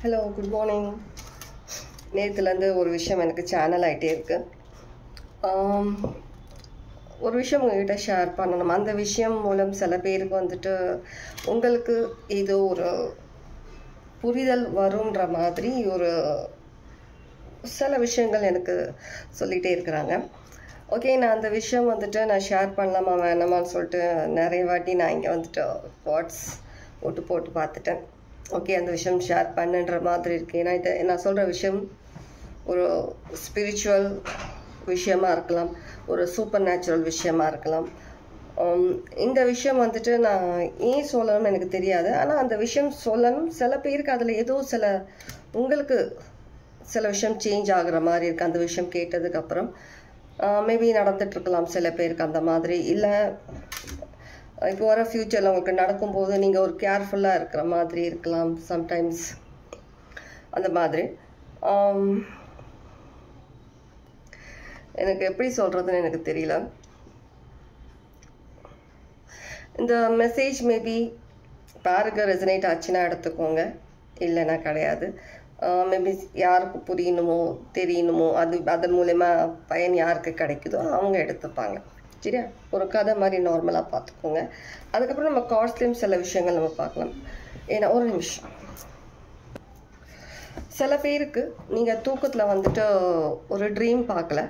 Hello, good morning. நேற்றுலேருந்து ஒரு விஷயம் எனக்கு சேனல் ஆகிட்டே இருக்கு. ஒரு விஷயம் உங்கள்கிட்ட ஷேர் பண்ணணும். அந்த விஷயம் மூலம் சில பேருக்கு வந்துட்டு உங்களுக்கு ஏதோ ஒரு புரிதல் வரும்ன்ற மாதிரி ஒரு சில விஷயங்கள் எனக்கு சொல்லிகிட்டே இருக்கிறாங்க. ஓகே, நான் அந்த விஷயம் வந்துட்டு நான் ஷேர் பண்ணலாமா வேணாமான்னு சொல்லிட்டு நிறைய வாட்டி நான் இங்கே வந்துட்டு வாட்ஸ் போட்டு பார்த்துட்டேன். ஓகே, அந்த விஷயம் ஷேர் பண்ணுன்ற மாதிரி இருக்கு. ஏன்னா நான் சொல்கிற விஷயம் ஒரு ஸ்பிரிச்சுவல் விஷயமா இருக்கலாம், ஒரு சூப்பர் நேச்சுரல் விஷயமா இருக்கலாம். இந்த விஷயம் வந்துட்டு நான் ஏன் சொல்லணும்னு எனக்கு தெரியாது. ஆனால் அந்த விஷயம் சொல்லணும். சில பேருக்கு அதில் ஏதோ உங்களுக்கு சில விஷயம் சேஞ்ச் ஆகுற மாதிரி இருக்குது. அந்த விஷயம் கேட்டதுக்கப்புறம் மேபி நடந்துட்டுருக்கலாம் சில பேருக்கு அந்த மாதிரி. இல்லை இப்போ வர ஃப்யூச்சரில் உங்களுக்கு நடக்கும்போது நீங்கள் ஒரு கேர்ஃபுல்லாக இருக்கிற மாதிரி இருக்கலாம் சம்டைம்ஸ், அந்த மாதிரி. எனக்கு எப்படி சொல்கிறதுன்னு எனக்கு தெரியல. இந்த மெசேஜ் மேபி பாருங்க ரெசனேட் ஆச்சுன்னா எடுத்துக்கோங்க, இல்லைன்னா கிடையாது. மேபி யாருக்கு புரியணுமோ தெரியணுமோ அதன் மூலயமா பயன் யாருக்கு கிடைக்குதோ அவங்க எடுத்துப்பாங்க. சரியா? ஒரு கதை மாதிரி நார்மலாக பார்த்துக்கோங்க. அதுக்கப்புறம் நம்ம கார்ட்ஸ்லேயும் சில விஷயங்கள் நம்ம பார்க்கலாம். ஏன்னா ஒரு நிமிஷம், சில பேருக்கு நீங்கள் தூக்கத்தில் வந்துட்டு ஒரு ட்ரீம் பார்க்கல,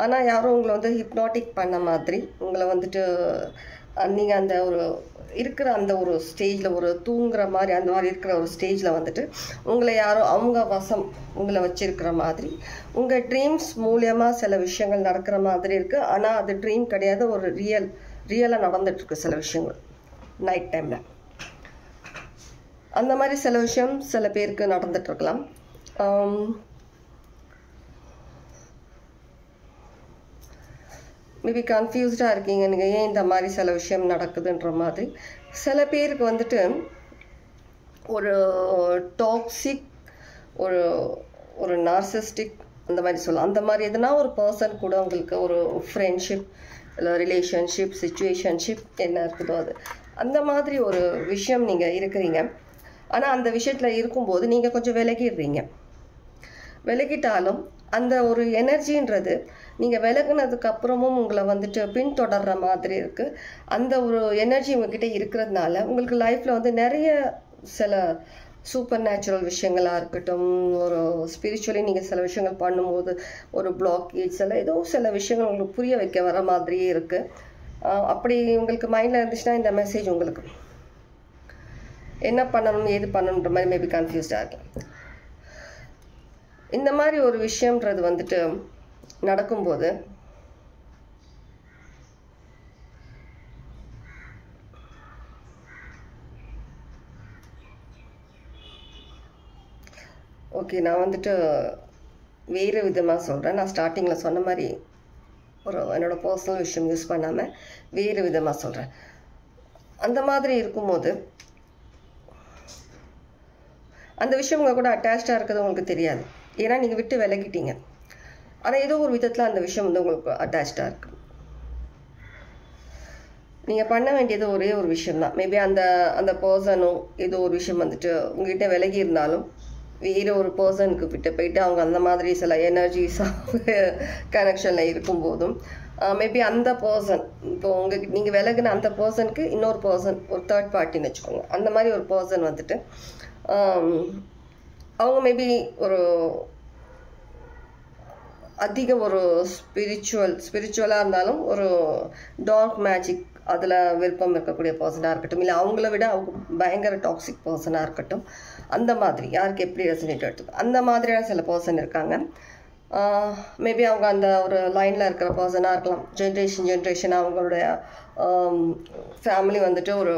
ஆனால் யாரும் உங்களை வந்து ஹிப்னாட்டிக் பண்ண மாதிரி உங்களை வந்துட்டு நீங்கள் அந்த ஒரு இருக்கிற அந்த ஒரு ஸ்டேஜில் ஒரு தூங்குற மாதிரி அந்த மாதிரி இருக்கிற ஒரு ஸ்டேஜில் வந்துட்டு உங்களை யாரோ அவங்க வசம் உங்களை வச்சிருக்கிற மாதிரி உங்கள் ட்ரீம்ஸ் மூலியமாக சில விஷயங்கள் நடக்கிற மாதிரி இருக்குது. ஆனால் அது ட்ரீம் கிடையாது, ஒரு ரியலாக நடந்துட்டுருக்கு சில விஷயங்கள் நைட் டைமில். அந்த மாதிரி சில விஷயம் சில பேருக்கு நடந்துட்டுருக்கலாம். மேபி கன்ஃபியூஸ்டாக இருக்கீங்க நீங்கள், ஏன் இந்த மாதிரி சில விஷயம் நடக்குதுன்ற மாதிரி. சில பேருக்கு வந்துட்டு ஒரு டாக்ஸிக் ஒரு நார்சிஸ்டிக் அந்த மாதிரி சொல்லலாம். அந்த மாதிரி எதுனா ஒரு பர்சன் கூட உங்களுக்கு ஒரு ஃப்ரெண்ட்ஷிப் இல்லை ரிலேஷன்ஷிப் சிச்சுவேஷன்ஷிப் என்ன இருக்குதோ அது அந்த மாதிரி ஒரு விஷயம் நீங்கள் இருக்கிறீங்க. ஆனால் அந்த விஷயத்தில் இருக்கும்போது நீங்கள் கொஞ்சம் விலகிட்டாலும் அந்த ஒரு எனர்ஜின்றது நீங்கள் விலகுனதுக்கு அப்புறமும் உங்களை வந்துட்டு பின்தொடர்ற மாதிரி இருக்குது. அந்த ஒரு எனர்ஜி உங்ககிட்ட இருக்கிறதுனால உங்களுக்கு லைஃப்பில் வந்து நிறைய சில சூப்பர் நேச்சுரல் விஷயங்களாக இருக்கட்டும், ஒரு ஸ்பிரிச்சுவலி நீங்கள் சில விஷயங்கள் பண்ணும்போது ஒரு பிளாக்கேஜ் ஏதோ சில விஷயங்கள் உங்களுக்கு புரிய வைக்க வர மாதிரியே இருக்குது. அப்படி உங்களுக்கு மைண்டில் இருந்துச்சுன்னா இந்த மெசேஜ் உங்களுக்கு என்ன பண்ணணும் ஏது பண்ணணுன்ற மாதிரி மேபி கன்ஃபியூஸ்டாக இருக்கலாம். இந்த மாதிரி ஒரு விஷயம்ன்றது வந்துட்டு நடக்கும்போது ஓகே, நான் வந்துட்டு வேறு விதமாக சொல்கிறேன். நான் ஸ்டார்டிங்கில் சொன்ன மாதிரி என்னோட பர்சனல் விஷயம் யூஸ் பண்ணாமல் வேறு விதமாக சொல்கிறேன். அந்த மாதிரி இருக்கும்போது அந்த விஷயம் உங்கள் கூட அட்டாச்சாக இருக்கிறது உங்களுக்கு தெரியாது, ஏன்னா நீங்கள் விட்டு விலகிட்டீங்க. ஆனால் ஏதோ ஒரு விதத்தில் அந்த விஷயம் வந்து உங்களுக்கு அட்டாச்சாக இருக்கு. நீங்கள் பண்ண வேண்டியது ஒரே ஒரு விஷயம்தான். மேபி அந்த பர்சனும் ஏதோ ஒரு விஷயம் வந்துட்டு உங்ககிட்ட விலகி இருந்தாலும் வேறு ஒரு பர்சனுக்கு விட்டு போயிட்டு அவங்க அந்த மாதிரி சில எனர்ஜிஸ் கனெக்ஷனில் இருக்கும்போதும் மேபி அந்த பர்சன் இப்போ நீங்கள் விலகுன அந்த பர்சனுக்கு இன்னொரு பர்சன் ஒரு தேர்ட் பார்ட்டின்னு வச்சுக்கோங்க. அந்த மாதிரி ஒரு பர்சன் வந்துட்டு அவங்க மேபி ஒரு அதிக ஒரு ஸ்பிரிச்சுவலாக இருந்தாலும் ஒரு டார்க் மேஜிக் அதில் விருப்பம் இருக்கக்கூடிய பர்சனாக இருக்கட்டும், இல்லை அவங்கள விட அவங்க பயங்கர டாக்ஸிக் பர்சனாக இருக்கட்டும், அந்த மாதிரி யாருக்கு எப்படி ரெசனேட் எடுத்துக்கும் அந்த மாதிரியான சில பர்சன் இருக்காங்க. மேபி அவங்க அந்த ஒரு லைனில் இருக்கிற பர்சனாக இருக்கலாம். ஜென்ரேஷன் அவங்களுடைய ஃபேமிலி வந்துட்டு ஒரு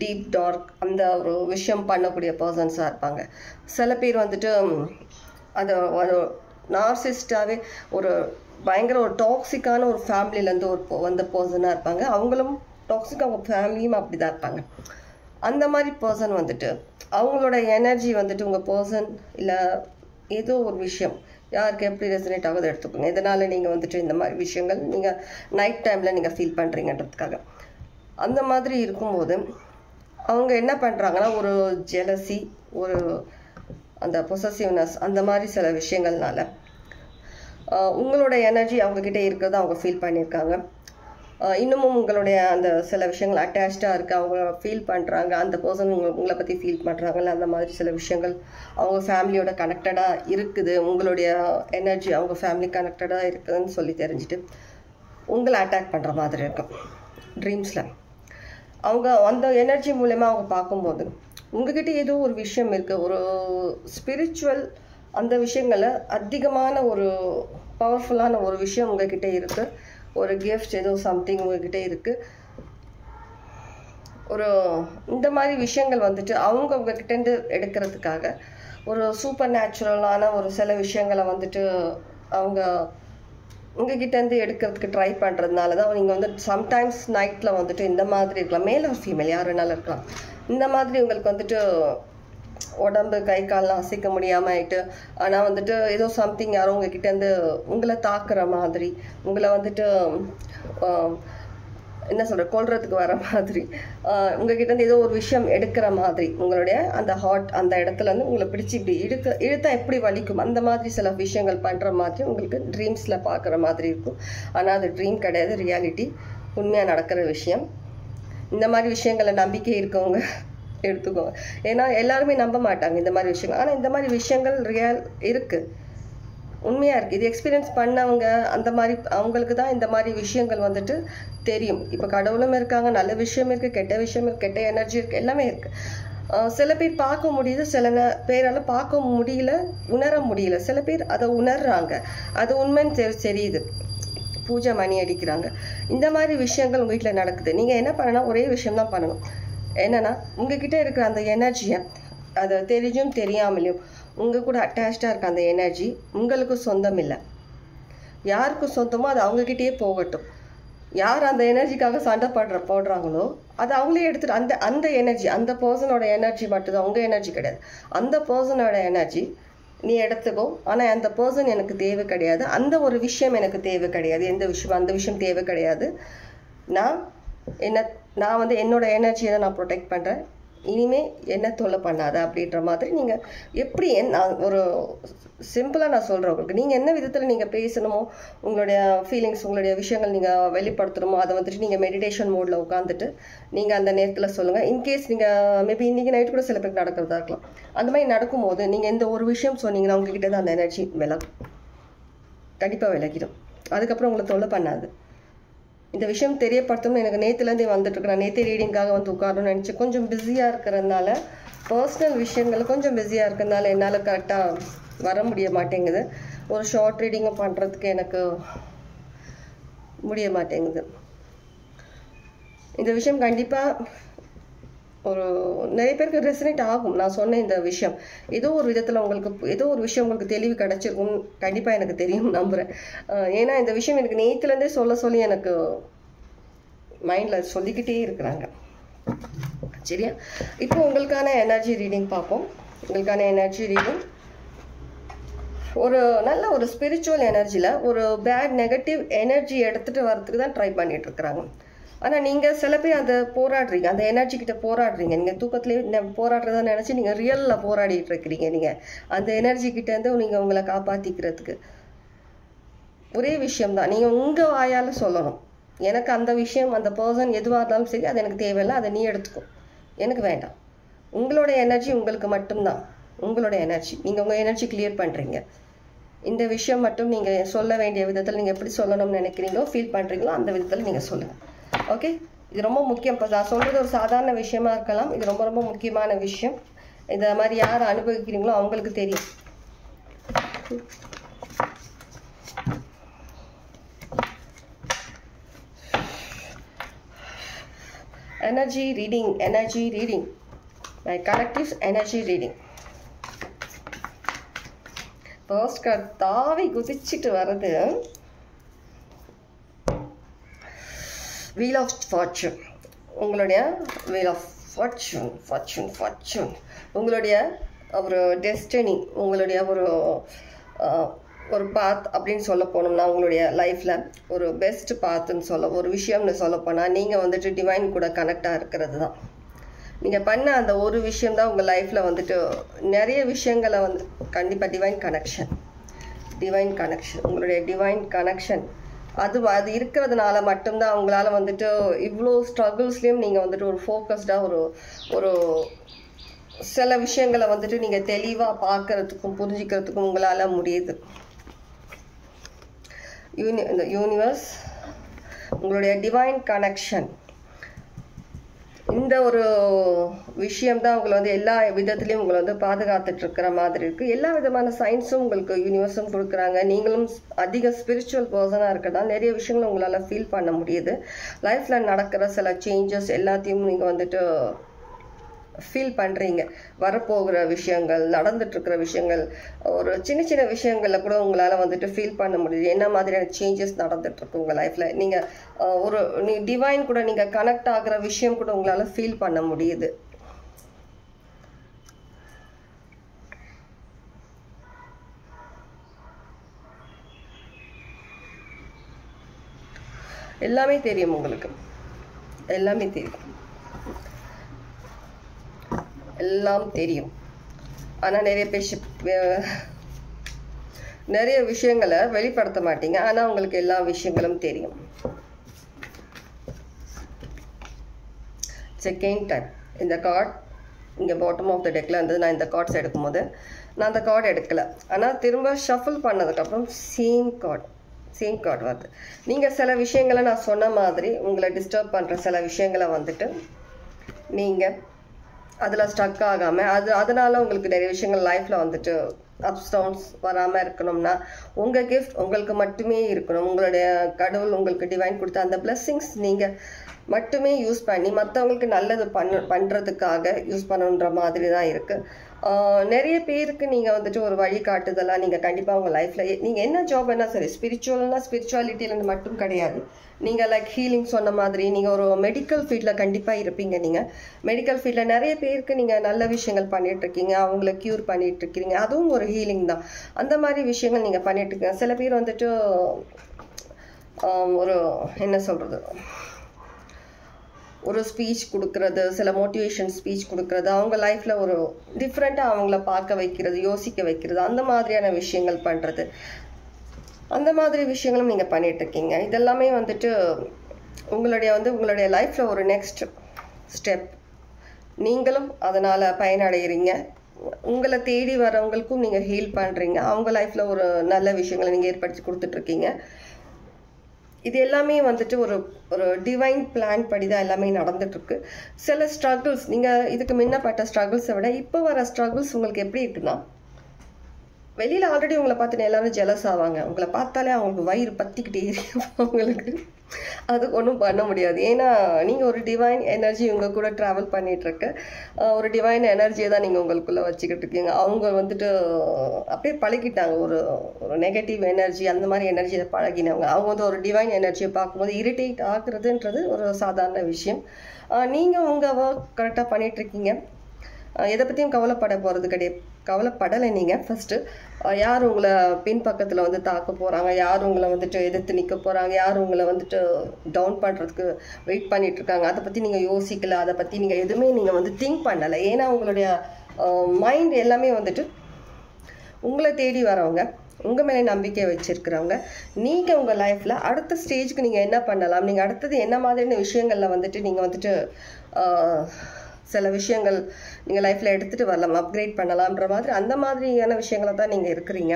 டீப் டார்க் அந்த ஒரு விஷயம் பண்ணக்கூடிய பர்சன்ஸாக இருப்பாங்க. சில பேர் வந்துட்டு அது நார்சிஸ்டாகவே ஒரு பயங்கர ஒரு டாக்ஸிக்கான ஒரு ஃபேமிலியிலேருந்து வந்த பர்சனாக இருப்பாங்க. அவங்களும் டாக்ஸிக், அவங்க ஃபேமிலியும் அப்படி தான் இருப்பாங்க. அந்த மாதிரி பர்சன் வந்துட்டு அவங்களோட எனர்ஜி வந்துட்டு உங்கள் பர்சன் இல்லை ஏதோ ஒரு விஷயம் யாருக்கு எப்படி ரெசனேட் ஆகுது எடுத்துக்கோங்க. இதனால் நீங்கள் வந்துட்டு இந்த மாதிரி விஷயங்கள் நீங்கள் நைட் டைமில் நீங்கள் ஃபீல் பண்ணுறீங்கன்றதுக்காக. அந்த மாதிரி இருக்கும்போது அவங்க என்ன பண்ணுறாங்கன்னா ஒரு ஜெலசி ஒரு அந்த பொசசிவ்னஸ் அந்த மாதிரி சில விஷயங்கள்னால உங்களோட எனர்ஜி அவங்கக்கிட்ட இருக்கிறத அவங்க ஃபீல் பண்ணியிருக்காங்க. இன்னமும் உங்களுடைய அந்த சில விஷயங்கள் அட்டாச்சாக இருக்குது, அவங்க ஃபீல் பண்ணுறாங்க, அந்த பர்சன் உங்களை பற்றி ஃபீல் பண்ணுறாங்கல்ல, அந்த மாதிரி சில விஷயங்கள் அவங்க ஃபேமிலியோட கனெக்டடாக இருக்குது, உங்களுடைய எனர்ஜி அவங்க ஃபேமிலி கனெக்டடாக இருக்குதுன்னு சொல்லி தெரிஞ்சுட்டு உங்களை அட்டாக் பண்ணுற மாதிரி இருக்கும் ட்ரீம்ஸில். அவங்க அந்த எனர்ஜி மூலமா அவங்க பார்க்கும்போது உங்ககிட்ட ஏதோ ஒரு விஷயம் இருக்குது, ஒரு ஸ்பிரிச்சுவல் அந்த விஷயங்களை அதிகமான ஒரு பவர்ஃபுல்லான ஒரு விஷயம் உங்ககிட்ட இருக்குது, ஒரு கிஃப்ட் ஏதோ சம்திங் உங்ககிட்ட இருக்குது. ஒரு இந்த மாதிரி விஷயங்கள் வந்துட்டு அவங்க உங்ககிட்டேருந்து எடுக்கிறதுக்காக ஒரு சூப்பர் நேச்சுரலான ஒரு சில விஷயங்களை வந்துட்டு அவங்க உங்ககிட்டேருந்து எடுக்கிறதுக்கு ட்ரை பண்ணுறதுனால தான் நீங்கள் வந்து சம்டைம்ஸ் நைட்டில் வந்துட்டு இந்த மாதிரி இருக்கலாம், மேல் ஒரு ஃபீமேல் யார் வேணாலும் இருக்கலாம், இந்த மாதிரி உங்களுக்கு வந்துட்டு உடம்பு கை கால்லாம் அசைக்க முடியாமல் ஆகிட்டு, ஆனால் வந்துட்டு ஏதோ சம்திங் யாரோ உங்ககிட்டேருந்து உங்களை தாக்குற மாதிரி, உங்களை வந்துட்டு என்ன சொல்கிற கொல்றதுக்கு வர மாதிரி, உங்ககிட்டேருந்து ஏதோ ஒரு விஷயம் எடுக்கிற மாதிரி, உங்களுடைய அந்த ஹார்ட் அந்த இடத்துலேருந்து உங்களை பிடிச்சி இப்படி இழுத்தா எப்படி வலிக்கும் அந்த மாதிரி சில விஷயங்கள் பண்ணுற மாதிரி உங்களுக்கு ட்ரீம்ஸில் பார்க்குற மாதிரி இருக்கும். ஆனால் அது ட்ரீம் கிடையாது, ரியாலிட்டி, உண்மையாக நடக்கிற விஷயம். இந்த மாதிரி விஷயங்களை நம்பிக்கை இருக்கவங்க எடுத்துக்கோங்க. ஏன்னா எல்லாருமே நம்ப மாட்டாங்க இந்த மாதிரி விஷயங்கள், ஆனால் இந்த மாதிரி விஷயங்கள் ரியல் இருக்குது, உண்மையாக இருக்குது. இது எக்ஸ்பீரியன்ஸ் பண்ணவங்க அந்த மாதிரி அவங்களுக்கு தான் இந்த மாதிரி விஷயங்கள் வந்துட்டு தெரியும். இப்போ கடவுளும் இருக்காங்க, நல்ல விஷயம் இருக்குது, கெட்ட விஷயம் இருக்குது, கெட்ட எனர்ஜி இருக்குது, எல்லாமே இருக்குது. சில பேர் பார்க்க முடியுது, சில பேரால் பார்க்க முடியல, உணர முடியல. சில பேர் அதை உணர்றாங்க, அது உண்மைன்னு தெரியுது, பூஜை மணி அடிக்கிறாங்க. இந்த மாதிரி விஷயங்கள் உங்கள் வீட்டில் நடக்குது. நீங்கள் என்ன பண்ணணும், ஒரே விஷயம்தான் பண்ணணும். என்னென்னா உங்ககிட்ட இருக்கிற அந்த எனர்ஜியை, அதை தெரிஞ்சும் தெரியாமலையும் உங்கள் கூட அட்டாச்சாக இருக்க அந்த எனர்ஜி உங்களுக்கு சொந்தம் இல்லை. யாருக்கு சொந்தமோ அது அவங்கக்கிட்டேயே போகட்டும். யார் அந்த எனர்ஜிக்காக சண்டை போடுறாங்களோ அதை அவங்களே எடுத்துகிட்டு அந்த எனர்ஜி, அந்த பர்சனோட எனர்ஜி மட்டும்தான், உங்கள் எனர்ஜி கிடையாது. அந்த பர்சனோட எனர்ஜி நீ எடுத்துக்கோ, ஆனால் அந்த பர்சன் எனக்கு தேவை கிடையாது, அந்த ஒரு விஷயம் எனக்கு தேவை கிடையாது, எந்த விஷயம் அந்த விஷயம் தேவை கிடையாது. நான் வந்து என்னோட எனர்ஜியை நான் ப்ரொடெக்ட் பண்ணுறேன், இனிமே என்ன தொல்லை பண்ணாத அப்படின்ற மாதிரி. நீங்கள் எப்படி நான் ஒரு சிம்பிளாக நான் சொல்கிறேன் உங்களுக்கு, நீங்கள் என்ன விதத்தில் நீங்கள் பேசணுமோ, உங்களுடைய ஃபீலிங்ஸ் உங்களுடைய விஷயங்கள் நீங்கள் வெளிப்படுத்தணுமோ அதை வந்துட்டு நீங்கள் மெடிடேஷன் மோடில் உட்காந்துட்டு நீங்கள் அந்த நேரத்தில் சொல்லுங்கள். இன்கேஸ் நீங்கள் மேபி இன்றைக்கி நைட்டு கூட சில பேருக்கு நடக்கிறதா இருக்கலாம், அந்த மாதிரி நடக்கும்போது நீங்கள் இந்த ஒரு விஷயம் சொன்னீங்கன்னா உங்ககிட்ட தான் அந்த எனர்ஜி விலகும், கண்டிப்பாக விலகிடும். அதுக்கப்புறம் உங்களை தொல்லை பண்ணாது. இந்த விஷயம் தெரியப்படுத்தணும்னு எனக்கு நேற்றுலேருந்தே வந்துட்டுருக்கு. நான் நேற்று ரீடிங்காக வந்து உட்காரணும்னு நினச்சி கொஞ்சம் பிஸியாக இருக்கிறதுனால, பர்சனல் விஷயங்கள் கொஞ்சம் பிஸியாக இருக்கிறதுனால என்னால் கரெக்டாக வர முடிய மாட்டேங்குது. ஒரு ஷார்ட் ரீடிங்கும் பண்ணுறதுக்கு எனக்கு முடிய மாட்டேங்குது. இந்த விஷயம் கண்டிப்பாக ஒரு நிறைய பேருக்கு ரெசனேட் ஆகும். நான் சொன்ன இந்த விஷயம் ஏதோ ஒரு விதத்தில் உங்களுக்கு ஏதோ ஒரு விஷயம் உங்களுக்கு தெளிவு கிடச்சிருக்கும் கண்டிப்பாக எனக்கு தெரியும், நம்புகிறேன். ஏன்னா இந்த விஷயம் எனக்கு நேற்றுலேருந்தே சொல்லி எனக்கு மைண்டில் சொல்லிக்கிட்டே இருக்கிறாங்க. சரியா, இப்போ உங்களுக்கான எனர்ஜி ரீடிங் பார்ப்போம். உங்களுக்கான எனர்ஜி ரீடிங் ஒரு நல்ல ஒரு ஸ்பிரிச்சுவல் எனர்ஜியில் ஒரு பேட் நெகட்டிவ் எனர்ஜி எடுத்துகிட்டு வரதுக்கு தான் ட்ரை பண்ணிட்டு இருக்கிறாங்க. ஆனால் நீங்கள் சில பேர் அதை போராடுறீங்க, அந்த எனர்ஜி கிட்ட போராடுறீங்க. நீங்கள் தூக்கத்துலேயே போராடுறதா நினச்சி நீங்கள் ரியலில் போராடிட்டு இருக்கிறீங்க. நீங்கள் அந்த எனர்ஜி கிட்டேருந்து நீங்கள் உங்களை காப்பாற்றிக்கிறதுக்கு ஒரே விஷயம்தான், நீங்கள் உங்கள் வாயால் சொல்லணும். எனக்கு அந்த விஷயம் அந்த பர்சன் எதுவாக இருந்தாலும் சரி, அது எனக்கு தேவையில்லை, அதை நீ எடுத்துக்கோ, எனக்கு வேண்டாம். உங்களோட எனர்ஜி உங்களுக்கு மட்டும்தான், உங்களோட எனர்ஜி. நீங்கள் உங்கள் எனர்ஜி கிளியர் பண்ணுறீங்க. இந்த விஷயம் மட்டும் நீங்கள் சொல்ல வேண்டிய விதத்தில் நீங்கள் எப்படி சொல்லணும்னு நினைக்கிறீங்களோ, ஃபீல் பண்ணுறீங்களோ அந்த விதத்தில் நீங்கள் சொல்லுங்கள். ஓகே, இது ரொம்ப முக்கியம். இப்போ நான் சொல்கிறது ஒரு சாதாரண விஷயமா இருக்கலாம், இது ரொம்ப ரொம்ப முக்கியமான விஷயம். இந்த மாதிரி யார் அனுபவிக்கிறீங்களோ அவங்களுக்கு தெரியும். Energy reading my collectives energy reading. First card தாவி குதிச்சுட்டு வர்றது வீல் ஆஃப் ஃபார்ச்சூன். உங்களுடைய வீல் ஆஃப் ஃபார்ச்சூன் உங்களுடைய ஒரு டெஸ்டினி, உங்களுடைய ஒரு பாத் அப்படின்னு சொல்ல போனோம்னா, உங்களுடைய லைஃப்பில் ஒரு பெஸ்ட் பாத்துன்னு ஒரு விஷயம்னு சொல்ல போனால் நீங்கள் வந்துட்டு டிவைன் கூட கனெக்டாக இருக்கிறது தான். நீங்கள் பண்ண அந்த ஒரு விஷயம்தான் உங்கள் லைஃப்பில் வந்துட்டு நிறைய விஷயங்களை வந்து கண்டிப்பாக டிவைன் கனெக்ஷன் உங்களுடைய டிவைன் கனெக்ஷன் அது இருக்கிறதுனால மட்டும்தான் உங்களால் வந்துட்டு இவ்வளோ ஸ்ட்ரகிள்ஸ்லேயும் நீங்கள் வந்துட்டு ஒரு ஃபோக்கஸ்டாக ஒரு சில விஷயங்களை வந்துட்டு நீங்கள் தெளிவாக பார்க்கறதுக்கும் புரிஞ்சிக்கிறதுக்கும் உங்களால் முடியுது. இந்த யூனிவர்ஸ் உங்களுடைய டிவைன் கனெக்ஷன் இந்த ஒரு விஷயம்தான் உங்களை வந்து எல்லா விதத்துலேயும் உங்களை வந்து பாதுகாத்துட்டு இருக்கிற மாதிரி இருக்குது. எல்லா விதமான சயின்ஸும் உங்களுக்கு யூனிவர்ஸும் கொடுக்குறாங்க. நீங்களும் அதிக ஸ்பிரிச்சுவல் பர்சனாக இருக்கிறதால நிறைய விஷயங்கள் உங்களால் ஃபீல் பண்ண முடியுது. லைஃப்பில் நடக்கிற சில சேஞ்சஸ் எல்லாத்தையும் நீங்கள் வந்துட்டு ஃபீல் பண்ணுறீங்க. வரப்போகிற விஷயங்கள், நடந்துட்டுருக்கிற விஷயங்கள், ஒரு சின்ன சின்ன விஷயங்களில் கூட உங்களால் வந்துட்டு ஃபீல் பண்ண முடியுது. என்ன மாதிரியான சேஞ்சஸ் நடந்துட்டுருக்கு உங்கள் லைஃப்பில். நீங்கள் டிவைன் கூட நீங்கள் கனெக்ட் ஆகிற விஷயம் கூட உங்களால் ஃபீல் பண்ண முடியுது. எல்லாமே தெரியும் உங்களுக்கு, எல்லாமே தெரியும், எல்லாம் தெரியும். ஆனால் நிறைய விஷயங்களை வெளிப்படுத்த மாட்டீங்க. ஆனால் உங்களுக்கு எல்லா விஷயங்களும் தெரியும். செகண்ட் டைம் இந்த கார்ட் இங்கே பாட்டம் ஆஃப் த டெக்கில் இருந்தது. நான் இந்த கார்ட்ஸ் எடுக்கும்போது நான் அந்த கார்டு எடுக்கலை. ஆனால் திரும்ப ஷஃபிள் பண்ணதுக்கப்புறம் சேம் கார்டு வருது. நீங்கள் சில விஷயங்களை நான் சொன்ன மாதிரி உங்களை டிஸ்டர்ப் பண்ணுற சில விஷயங்களை வந்துட்டு நீங்கள் அதில் ஸ்டக் ஆகாமல் அதனால உங்களுக்கு நிறைய விஷயங்கள் லைஃப்பில் வந்துட்டு அப்ஸ் டவுன்ஸ் வராமல் இருக்கணும்னா உங்கள் கிஃப்ட் உங்களுக்கு மட்டுமே இருக்கணும். உங்களுடைய கடவுள் உங்களுக்கு டிவைன் கொடுத்த அந்த பிளெஸ்ஸிங்ஸ் நீங்கள் மட்டுமே யூஸ் பண்ணி மற்றவங்களுக்கு நல்லது பண்ணுறதுக்காக யூஸ் பண்ணணுன்ற மாதிரி தான் இருக்குது. நிறைய பேருக்கு நீங்கள் வந்துட்டு ஒரு வழிகாட்டுதலாக நீங்கள் கண்டிப்பாக உங்கள் லைஃப்பில் நீங்கள் என்ன ஜாப் என்ன சரி, ஸ்பிரிச்சுவலிட்டியில் மட்டும் கிடையாது. நீங்கள் லைக் ஹீலிங் சொன்ன மாதிரி நீங்கள் ஒரு மெடிக்கல் ஃபீல்டில் கண்டிப்பாக இருப்பீங்க. நீங்கள் மெடிக்கல் ஃபீல்டில் நிறைய பேருக்கு நீங்கள் நல்ல விஷயங்கள் பண்ணிகிட்ருக்கீங்க, அவங்கள க்யூர் பண்ணிகிட்ருக்கீங்க. அதுவும் ஒரு ஹீலிங் தான். அந்த மாதிரி விஷயங்கள் நீங்கள் பண்ணிகிட்ருக்கீங்க. சில பேர் வந்துட்டு ஒரு என்ன சொல்கிறது, ஒரு ஸ்பீச் கொடுக்கறது, சில மோட்டிவேஷன் ஸ்பீச் கொடுக்கறது, அவங்க லைஃப்பில் ஒரு டிஃப்ரெண்ட்டாக அவங்கள பார்க்க வைக்கிறது, யோசிக்க வைக்கிறது, அந்த மாதிரியான விஷயங்கள் பண்ணுறது, அந்த மாதிரி விஷயங்களும் நீங்கள் பண்ணிகிட்ருக்கீங்க. இதெல்லாமே வந்துட்டு உங்களுடைய லைஃப்பில் ஒரு நெக்ஸ்ட் ஸ்டெப். நீங்களும் அதனால் பயனடைகிறீங்க. உங்களை தேடி வரவங்களுக்கும் நீங்கள் ஹீல் பண்ணுறீங்க. அவங்க லைஃப்பில் ஒரு நல்ல விஷயங்களை நீங்கள் ஏற்படுத்தி கொடுத்துட்ருக்கீங்க. இது எல்லாமே வந்துட்டு ஒரு டிவைன் பிளான் படி தான் எல்லாமே நடந்துட்டுருக்கு. சில ஸ்ட்ரகிள்ஸ் நீங்கள் இதுக்கு முன்னப்பட்ட ஸ்ட்ரகிள்ஸை விட இப்போ வர ஸ்ட்ரகிள்ஸ் உங்களுக்கு எப்படி இருக்குன்னா, வெளியில் ஆல்ரெடி உங்களை பார்த்துட்டு எல்லாரும் ஜெலஸ் ஆவாங்க. உங்களை பார்த்தாலே அவங்களுக்கு வயிறு பற்றிக்கிட்டே இருக்கும். அவங்களுக்கு அதுக்கு ஒன்றும் பண்ண முடியாது. ஏன்னா நீங்கள் ஒரு டிவைன் எனர்ஜி உங்கள் கூட ட்ராவல் பண்ணிகிட்ருக்கு. ஒரு டிவைன் எனர்ஜியை தான் நீங்கள் உங்களுக்குள்ளே வச்சுக்கிட்டு இருக்கீங்க. அவங்க வந்துட்டு அப்படியே பழகிட்டாங்க. ஒரு நெகட்டிவ் எனர்ஜி, அந்த மாதிரி எனர்ஜியை பழகினவங்க. அவங்க வந்து ஒரு டிவைன் எனர்ஜியை பார்க்கும்போது இரிட்டேட் ஆகுறதுன்றது ஒரு சாதாரண விஷயம். நீங்கள் உங்கள் ஒர்க் கரெக்டாக பண்ணிகிட்ருக்கீங்க. எதை பற்றியும் கவலைப்படலை. நீங்கள் ஃபஸ்ட்டு யார் உங்களை பின்பக்கத்தில் வந்து தாக்க போகிறாங்க, யார் உங்களை வந்துட்டு எதிர்த்து நிற்க போகிறாங்க, யார் உங்களை வந்துட்டு டவுன் பண்ணுறதுக்கு வெயிட் பண்ணிகிட்ருக்காங்க, அதை பற்றி நீங்கள் யோசிக்கலை. அதை பற்றி நீங்கள் எதுவுமே நீங்கள் வந்து திங்க் பண்ணலை. ஏன்னா உங்களுடைய மைண்ட் எல்லாமே வந்துட்டு உங்களை தேடி வரவங்க, உங்கள் மேலே நம்பிக்கை வச்சுருக்கிறவங்க. நீங்கள் உங்கள் லைஃப்பில் அடுத்த ஸ்டேஜுக்கு நீங்கள் என்ன பண்ணலாம், நீங்கள் அடுத்தது என்ன மாதிரியான விஷயங்களில் வந்துட்டு நீங்கள் வந்துட்டு சில விஷயங்கள் நீங்கள் லைஃப்பில் எடுத்துகிட்டு வரலாம், அப்கிரேட் பண்ணலாம்ன்ற மாதிரி அந்த மாதிரியான விஷயங்களை தான் நீங்கள் இருக்கிறீங்க.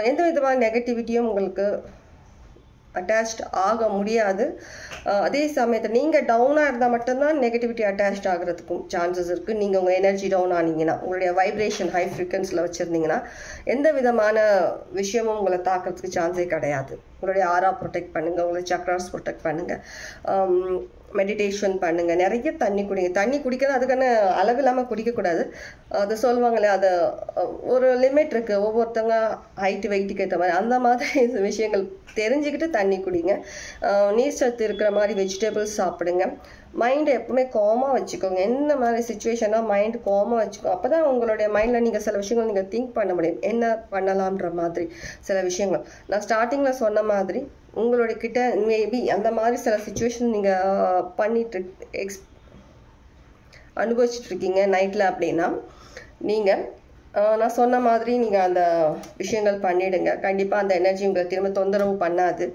எந்த விதமான நெகட்டிவிட்டியும் உங்களுக்கு அட்டாச்ட் ஆக முடியாது. அதே சமயத்தில் நீங்கள் டவுனாக இருந்தால் மட்டும்தான் நெகட்டிவிட்டி அட்டாச்ட் ஆகிறதுக்கும் சான்சஸ் இருக்குது. நீங்கள் உங்கள் எனர்ஜி டவுன் ஆனீங்கன்னா, உங்களுடைய வைப்ரேஷன் ஹை ஃப்ரீக்வன்சியில் வச்சுருந்தீங்கன்னா எந்த விதமான விஷயமும் உங்களை தாக்கிறதுக்கு சான்ஸே கிடையாது. உங்களுடைய ஆரா ப்ரொடெக்ட் பண்ணுங்கள், உங்களுடைய சக்ராஸ் ப்ரொடெக்ட் பண்ணுங்கள், மெடிடேஷன் பண்ணுங்கள், நிறைய தண்ணி குடிங்க. தண்ணி குடிக்கிறது அதுக்கான அளவு இல்லாமல் குடிக்கக்கூடாது. அதை சொல்லுவாங்களே, அதை ஒரு லிமிட் இருக்குது. ஒவ்வொருத்தவங்க ஹைட்டு வெயிட்டுக்கு ஏற்ற மாதிரி அந்த மாதிரி விஷயங்கள் தெரிஞ்சுக்கிட்டு தண்ணி குடிங்க. நீர் சத்து இருக்கிற மாதிரி வெஜிடபிள்ஸ் சாப்பிடுங்க. மைண்டை எப்பவுமே காமாக வச்சுக்கோங்க. என்ன மாதிரி சுச்சுவேஷனாக மைண்டு காமாக வச்சுக்கோங்க. அப்போ தான் உங்களுடைய மைண்டில் நீங்கள் சில விஷயங்கள் நீங்கள் திங்க் பண்ண முடியும். என்ன பண்ணலாம்ன்ற மாதிரி சில விஷயங்கள் நான் ஸ்டார்டிங்கில் சொன்ன மாதிரி உங்களுடைய கிட்ட மேபி அந்த மாதிரி சில சுச்சுவேஷன் நீங்கள் பண்ணிட்டு அனுபவிச்சுட்ருக்கீங்க நைட்டில் அப்படின்னா நீங்கள் நான் சொன்ன மாதிரி நீங்கள் அந்த விஷயங்கள் பண்ணிவிடுங்க. கண்டிப்பாக அந்த எனர்ஜி உங்களை திரும்ப தொந்தரவு பண்ணாது.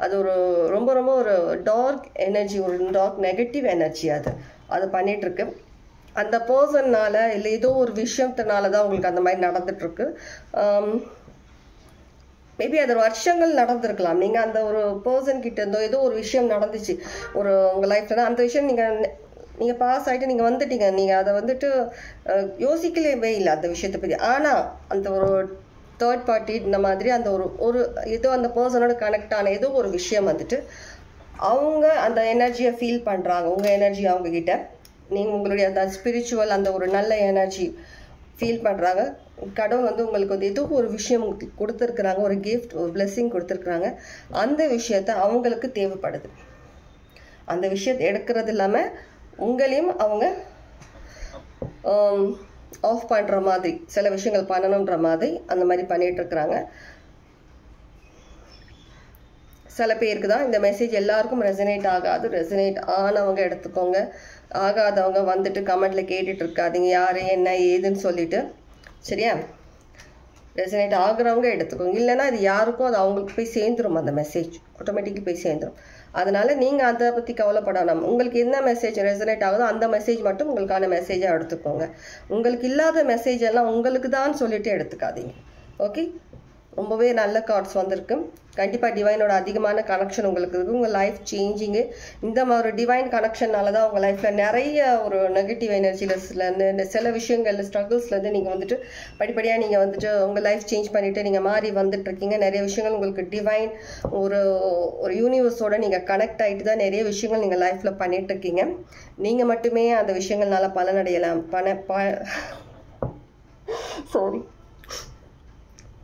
அது ஒரு ரொம்ப ரொம்ப ஒரு டார்க் எனர்ஜி, ஒரு டார்க் நெகட்டிவ் எனர்ஜி அது பண்ணிகிட்ருக்கு. அந்த பர்சன்னால் இல்லை ஏதோ ஒரு விஷயத்தினால தான் உங்களுக்கு அந்த மாதிரி நடந்துகிட்ருக்கு. மேபி அது வருஷங்கள் நடந்திருக்கலாம். நீங்கள் அந்த ஒரு பர்சன் கிட்ட இருந்தோ ஏதோ ஒரு விஷயம் நடந்துச்சு ஒரு உங்கள் லைஃப்பில், அந்த விஷயம் நீங்கள் பாஸ் ஆகிட்டு நீங்கள் வந்துட்டீங்க. நீங்கள் அதை வந்துட்டு யோசிக்கவே இல்லை அந்த விஷயத்தை பற்றி. ஆனால் அந்த ஒரு தேர்ட் பார்ட்டி இந்த மாதிரி அந்த ஒரு ஏதோ அந்த பர்சனோட கனெக்ட் ஆன ஏதோ ஒரு விஷயம் வந்துட்டு அவங்க அந்த எனர்ஜியை ஃபீல் பண்ணுறாங்க. உங்கள் எனர்ஜி அவங்கக்கிட்ட, நீங்கள் உங்களுடைய அந்த ஸ்பிரிச்சுவல் அந்த ஒரு நல்ல எனர்ஜி ஃபீல் பண்ணுறாங்க. கடவுள் வந்து உங்களுக்கு வந்து ஏதோ ஒரு விஷயம் உங்களுக்கு கொடுத்துருக்குறாங்க, ஒரு கிஃப்ட், ஒரு பிளெஸ்ஸிங் கொடுத்துருக்குறாங்க. அந்த விஷயத்த அவங்களுக்கு தேவைப்படுது. அந்த விஷயத்தை எடுக்கிறது இல்லாமல் உங்களையும் அவங்க ஆஃப் பண்ணுற மாதிரி சில விஷயங்கள் பண்ணணுன்ற மாதிரி அந்த மாதிரி பண்ணிகிட்ருக்குறாங்க. சில பேருக்கு தான் இந்த மெசேஜ் எல்லாருக்கும் ரெசனேட் ஆகாது. ரெசனேட் ஆனவங்க எடுத்துக்கோங்க, ஆகாதவங்க வந்துட்டு கமெண்ட்டில் கேட்டுட்டு இருக்காதீங்க யார் என்ன ஏதுன்னு சொல்லிட்டு. சரியா? ரெசனேட் ஆகுறவங்க எடுத்துக்கோங்க. இல்லைன்னா அது யாருக்கும் அது அவங்களுக்கு போய் சேர்ந்துடும், அந்த மெசேஜ் ஆட்டோமேட்டிக்கலி போய் சேர்ந்துடும். அதனால் நீங்கள் அதை பற்றி கவலைப்படணும். உங்களுக்கு என்ன மெசேஜ் ரெசனேட் ஆகுதோ அந்த மெசேஜ் மட்டும் உங்களுக்கான மெசேஜாக எடுத்துக்கோங்க. உங்களுக்கு இல்லாத மெசேஜ் எல்லாம் உங்களுக்கு தான் சொல்லிட்டு எடுத்துக்காதீங்க. ஓகே? ரொம்பவே நல்ல கார்ட்ஸ் வந்திருக்கு. கண்டிப்பாக டிவைனோட அதிகமான கனெக்ஷன் உங்களுக்கு இருக்குது. உங்கள் லைஃப் சேஞ்சிங்கு இந்த மாதிரி டிவைன் கனெக்ஷனால தான் உங்கள் லைஃப்பில் நிறைய ஒரு நெகட்டிவ் எனர்ஜிலேருந்து இந்த சில விஷயங்கள் ஸ்ட்ரகிள்ஸ்லேருந்து நீங்கள் வந்துட்டு படிப்படியாக நீங்கள் வந்துட்டு உங்கள் லைஃப் சேஞ்ச் பண்ணிவிட்டு நீங்கள் மாறி வந்துட்டுருக்கீங்க. நிறைய விஷயங்கள் உங்களுக்கு டிவைன் ஒரு யூனிவர்ஸோடு நீங்கள் கனெக்ட் ஆகிட்டு தான் நிறைய விஷயங்கள் நீங்கள் லைஃப்பில் பண்ணிகிட்ருக்கீங்க. நீங்கள் மட்டுமே அந்த விஷயங்கள்னால பலனடையலாம்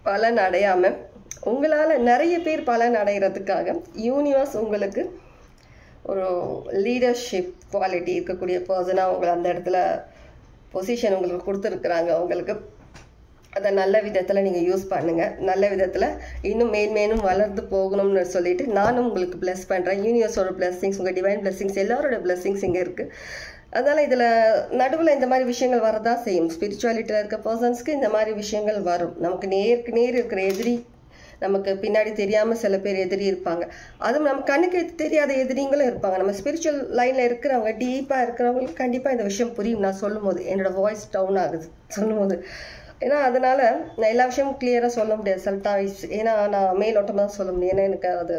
பலன் அடையாமல் உங்களால் நிறைய பேர் பலன் அடைகிறதுக்காக யூனிவர்ஸ் உங்களுக்கு ஒரு லீடர்ஷிப் குவாலிட்டி இருக்கக்கூடிய பர்சனாக உங்களை அந்த இடத்துல பொசிஷன் உங்களுக்கு கொடுத்துருக்குறாங்க. உங்களுக்கு அதை நல்ல விதத்தில் நீங்கள் யூஸ் பண்ணுங்கள். நல்ல விதத்தில் இன்னும் மேன்மேலும் வளர்ந்து போகணும்னு சொல்லிட்டு நானும் உங்களுக்கு பிளஸ் பண்ணுறேன். யூனிவர்ஸோட பிளெஸ்ஸிங்ஸ், உங்கள் டிவைன் பிளெஸ்ஸிங்ஸ், எல்லாரோட பிளெஸ்ஸிங்ஸ் இங்கே இருக்குது. அதனால் இதில் நடுவில் இந்த மாதிரி விஷயங்கள் வரதான் செய்யும். ஸ்பிரிச்சுவாலிட்டியில் இருக்க பர்சன்ஸ்க்கு இந்த மாதிரி விஷயங்கள் வரும். நமக்கு நேருக்கு நேர் இருக்கிற எதிரி, நமக்கு பின்னாடி தெரியாமல் சில பேர் எதிரி இருப்பாங்க. அதுவும் நம்ம கண்ணுக்கு தெரியாத எதிரிங்களும் இருப்பாங்க. நம்ம ஸ்பிரிச்சுவல் லைனில் இருக்கிறவங்க, டீப்பாக இருக்கிறவங்களுக்கு கண்டிப்பாக இந்த விஷயம் புரியும். நான் சொல்லும் போது என்னோடய வாய்ஸ் டவுன் ஆகுது சொல்லும் போது. ஏன்னா அதனால் நான் எல்லா விஷயமும் கிளியராக சொல்ல முடியாது சல்டாய்ஸ். ஏன்னா நான் மேலோட்டமாக தான் சொல்ல முடியும். ஏன்னா எனக்கு அது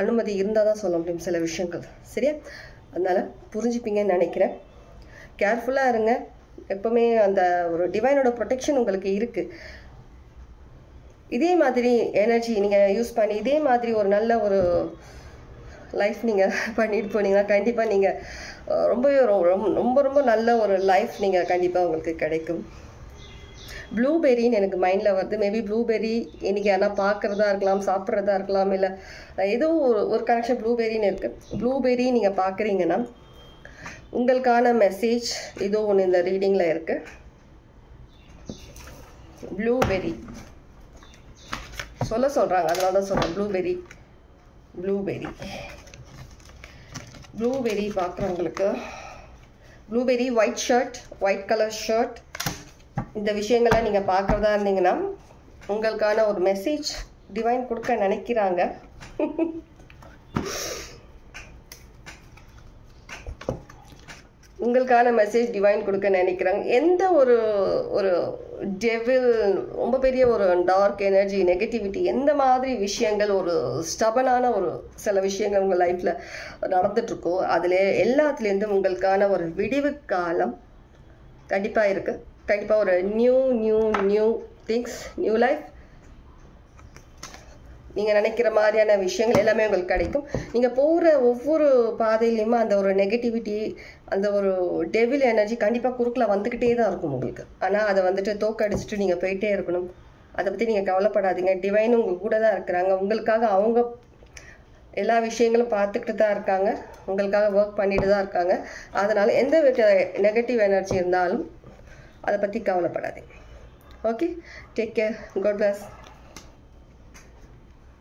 அனுமதி இருந்தால் தான் சொல்ல முடியும் சில விஷயங்கள். சரியா? அதனால் புரிஞ்சுப்பீங்கன்னு நினைக்கிறேன். கேர்ஃபுல்லாக இருங்க. எப்போவுமே அந்த ஒரு டிவைனோட ப்ரொடெக்ஷன் உங்களுக்கு இருக்குது. இதே மாதிரி எனர்ஜி நீங்கள் யூஸ் பண்ணி இதே மாதிரி ஒரு நல்ல ஒரு லைஃப் நீங்கள் பண்ணிட்டு போனீங்கன்னா கண்டிப்பாக நீங்கள் ரொம்பவே ரொம்ப ரொம்ப நல்ல ஒரு லைஃப் நீங்கள் கண்டிப்பாக உங்களுக்கு கிடைக்கும். ப்ளூபெரின்னு எனக்கு மைண்டில் வருது. மேபி ப்ளூபெரி இன்றைக்கி யாரா பார்க்குறதா இருக்கலாம், சாப்பிட்றதா இருக்கலாம், இல்லை ஏதோ ஒரு கனெக்ஷன் ப்ளூபெரின்னு இருக்குது. ப்ளூபெரி நீங்கள் பார்க்குறீங்கன்னா உங்களுக்கான மெசேஜ் ஏதோ ஒன்று இந்த ரீடிங்கில் இருக்குது. ப்ளூபெரி சொல்கிறாங்க, அதனால தான் சொல்கிறேன். ப்ளூபெரி பார்க்குறவங்களுக்கு blueberry white shirt, white colour shirt, இந்த விஷயங்கள்லாம் நீங்கள் பார்க்குறதா இருந்தீங்கன்னா உங்களுக்கான ஒரு மெசேஜ் டிவைன் கொடுக்க நினைக்கிறாங்க. உங்களுக்கான மெசேஜ் டிவைன் கொடுக்க நினைக்கிறாங்க. எந்த ஒரு டெவில், ரொம்ப பெரிய ஒரு டார்க் எனர்ஜி, நெகட்டிவிட்டி, எந்த மாதிரி விஷயங்கள், ஒரு ஸ்டபனான ஒரு சில விஷயங்கள் உங்கள் லைஃப்பில் நடந்துட்டுருக்கோ அதில் எல்லாத்துலேருந்தும் உங்களுக்கான ஒரு விடிவு காலம் கண்டிப்பாக இருக்குது. கண்டிப்பாக ஒரு நியூ திங்ஸ், நியூ லைஃப், நீங்கள் நினைக்கிற மாதிரியான விஷயங்கள் எல்லாமே உங்களுக்கு கிடைக்கும். நீங்கள் போகிற ஒவ்வொரு பாதையிலையுமே அந்த ஒரு நெகட்டிவிட்டி, அந்த ஒரு டெவில் எனர்ஜி கண்டிப்பாக குறுக்கில் வந்துக்கிட்டே தான் இருக்கும் உங்களுக்கு. ஆனால் அதை வந்துட்டு தோக்கடிச்சிட்டு நீங்கள் போயிட்டே இருக்கணும். அதை பற்றி நீங்கள் கவலைப்படாதீங்க. டிவைனும் உங்கள் கூட தான் இருக்கிறாங்க. உங்களுக்காக அவங்க எல்லா விஷயங்களும் பார்த்துக்கிட்டு தான் இருக்காங்க. உங்களுக்காக ஒர்க் பண்ணிட்டு தான் இருக்காங்க. அதனால் எந்த நெகட்டிவ் எனர்ஜி இருந்தாலும் அதை பற்றி கவலைப்படாதீங்க. Okay, take care, God plus.